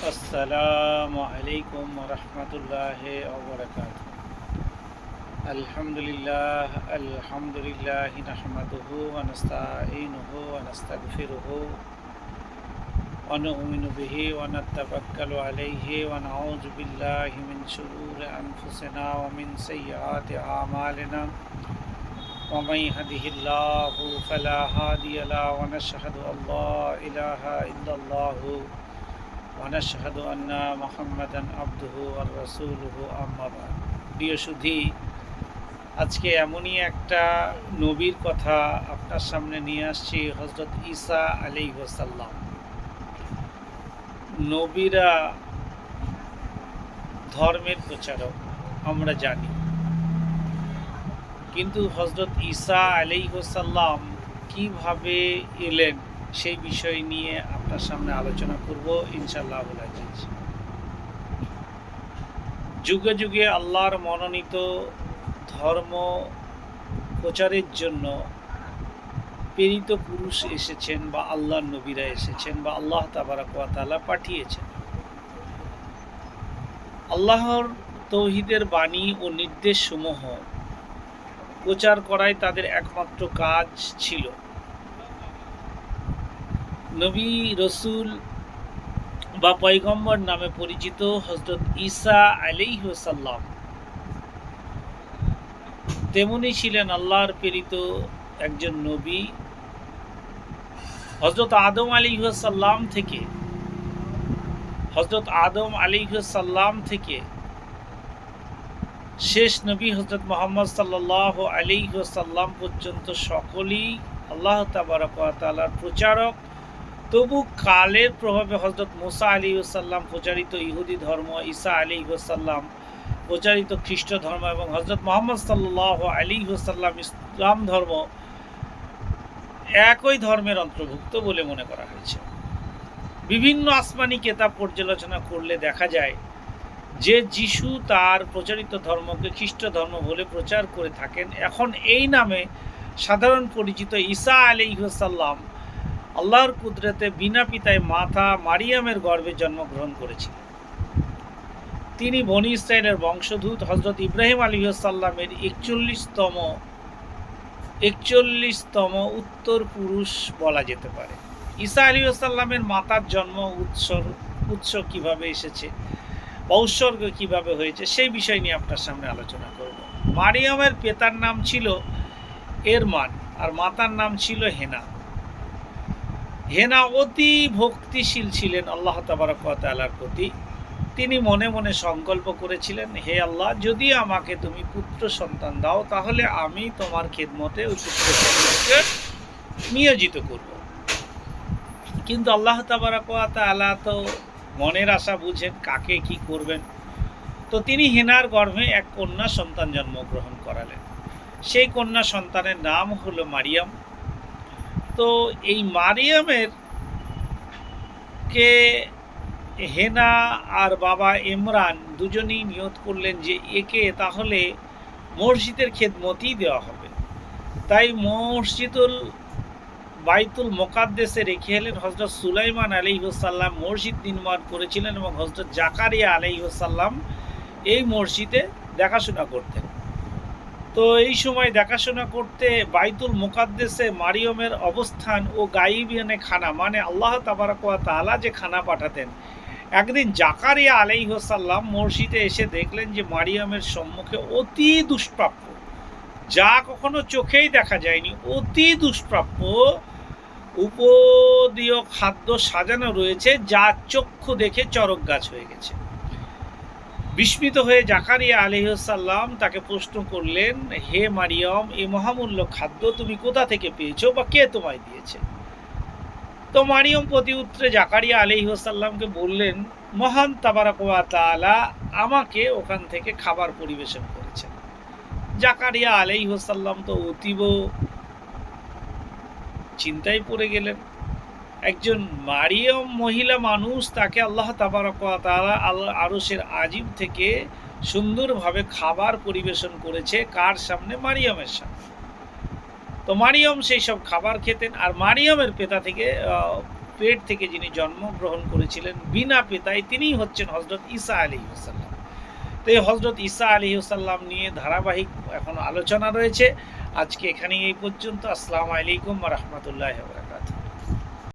আসসালামু আলাইকুম ওয়া রাহমাতুল্লাহি ওয়া বারাকাতুহু। আলহামদুলিল্লাহ নাহমাদুহু ওয়া নাস্তাঈনুহু ওয়া নাস্তাগফিরুহু ওয়া নু'মিনু বিহি ওয়া নাতাওয়াক্কালু আলাইহি ওয়া নাউযু বিল্লাহি মিন শুরুরি আনফুসিনা ওয়া মিন সাইয়্যাতি আমালিনা। ওয়া মান ইয়াহদিহিল্লাহু ফালা হাদিয়া লাহু ওয়া নাশহাদু আল্লা ইলাহা ইল্লাল্লাহু ونشهد أن محمدا عبده ورسوله أما بعد। প্রিয় সুধী, আজকে এমনই একটা নবীর কথা আপনার সামনে নিয়ে আসছি, হযরত ঈসা আলাইহিস সালাম। নবীরা ধর্মের প্রচারক আমরা জানি, কিন্তু হযরত ঈসা আলাইহিস সালাম কিভাবে এলেন সেই বিষয় নিয়ে আপনার সামনে আলোচনা করব ইনশাআল্লাহুল আজিজ। যুগে যুগে আল্লাহর মনোনীত ধর্ম প্রচারের জন্য প্রেরিত পুরুষ এসেছেন, বা আল্লাহর নবীরা এসেছেন, বা আল্লাহ তাবারাক ওয়া তাআলা পাঠিয়েছেন। আল্লাহর তৌহিদের বাণী ও নির্দেশসমূহ প্রচার করাই তাদের একমাত্র কাজ ছিল। নবী রসুল বা পয়গম্বর নামে পরিচিত হযরত ঈসা আলাইহিস সালাম তেমনি ছিলেন আল্লাহর প্রেরিত একজন নবী। হযরত আদম আলাইহিস সালাম থেকে শেষ নবী হযরত মুহাম্মদ সাল্লাল্লাহু আলাইহি সাল্লাম পর্যন্ত সকলেই আল্লাহ তাবারক ওয়া তাআলার প্রচারক। তবু কালের প্রভাবে হযরত মুসা আলাইহিস সালাম প্রচারিত ইহুদি ধর্ম, ঈসা আলাইহিস সালাম প্রচারিত খ্রিস্ট ধর্ম এবং হযরত মুহাম্মদ সাল্লাল্লাহু আলাইহি সাল্লাম ইসলাম ধর্ম একই ধর্মের অন্তর্ভুক্ত বলে মনে করা হয়েছে। বিভিন্ন আসমানি কিতাব পর্যালোচনা করলে দেখা যায় যে যিশু তার প্রচারিত ধর্মকে খ্রিস্ট ধর্ম বলে প্রচার করে থাকেন। এখন এই নামে সাধারণ পরিচিত ঈসা আলাইহিস সালাম আল্লাহর কুদরতে বিনা পিতায় মাতা মারিয়ামের গর্ভে জন্মগ্রহণ করেছিলেন। তিনি বনি ইসরায়েলের বংশোদ্ভূত। হযরত ইব্রাহিম আলাইহিস সালামের 41তম উত্তর পুরুষ বলা যেতে পারে। ঈসা আলাইহিস সালামের মাতার জন্ম উৎস কিভাবে এসেছে বা উৎসর্গ কিভাবে হয়েছে সেই বিষয় নিয়ে আপনার সামনে আলোচনা করব। মারিয়ামের পিতার নাম ছিল এরমান আর মাতার নাম ছিল হেনা। হেনা অতি ভক্তিশীল ছিলেন আল্লাহ তাবারক ওয়া তাআলার প্রতি। তিনি মনে মনে সংকল্প করেছিলেন, হে আল্লাহ, যদি আমাকে তুমি পুত্র সন্তান দাও তাহলে আমি তোমার খেদমতে ওই পুত্র সন্তানকে নিয়োজিত করব। কিন্তু আল্লাহ তাবারক ওয়া তাআলা তো মনের আশা বুঝেন, কাকে কি করবেন। তো তিনি হেনার গর্ভে এক কন্যা সন্তান জন্মগ্রহণ করালেন। সেই কন্যা সন্তানের নাম হলো মারিয়াম। তো এই মারিয়ামের কে হেনা আর বাবা ইমরান দুজনেই নিয়ত করলেন যে একে তাহলে মসজিদের খেদমতই দেওয়া হবে। তাই বাইতুল মুকাদ্দাসে রেখে এলেন। হযরত সুলাইমান আলাইহিস সালাম মসজিদ নির্মাণ করেছিলেন এবং হযরত জাকারিয়া আলাইহিস সালাম এই মসজিদে দেখাশোনা করতেন। তো এই সময় দেখাশোনা করতে বাইতুল মুকাদ্দাসে মারিয়মের অবস্থান ও গায়বিয়ানে খানা, মানে আল্লাহ তাবারক ওয়া তাআলা যে খানা পাঠাতেন। একদিন জাকারিয়া আলাইহিস সালাম মসজিদে এসে দেখলেন যে মারিয়ামের সম্মুখে অতি দুষ্প্রাপ্য, যা কখনো চোখেই দেখা যায়নি, অতি দুষ্প্রাপ্য উপদীয় খাদ্য সাজানো রয়েছে, যা চক্ষু দেখে চরক গাছ হয়ে গেছে। বিস্মিত হয়ে জাকারিয়া আলাইহিস সালাম তাকে প্রশ্ন করলেন, হে মারিয়াম, এই মহামূল্য খাদ্য তুমি কোথা থেকে পেয়েছো বা কে তোমায় দিয়েছে? তো মারিয়াম প্রতি উত্তরে জাকারিয়া আলাইহিস সালামকে বললেন, মহান তাবারক ওয়া তাআলা আমাকে ওখান থেকে খাবার পরিবেশন করেছেন। জাকারিয়া আলাইহিস সালাম তো অতীব চিন্তায় পড়ে গেলেন। একজন মারিয়াম মহিলা মানুষ, তাকে আল্লাহ তাবারক ওয়া তাআলা আরশের আজিম থেকে সুন্দরভাবে খাবার পরিবেশন করেছে। কার সামনে? মারিয়ামের সামনে। তো মারিয়াম সেই সব খাবার খেতেন। আর মারিয়ামের পেট থেকে যিনি জন্মগ্রহণ করেছিলেন বিনা পিতায়, তিনিই হচ্ছেন হজরত ঈসা আলাইহিসসালাম। তো এই হজরত ঈসা আলাইহিসসালাম নিয়ে ধারাবাহিক এখন আলোচনা রয়েছে। আজকে এখানেই এই পর্যন্ত। আসসালামু আলাইকুম ওয়া রাহমাতুল্লাহি ওয়া বারাকাতুহু।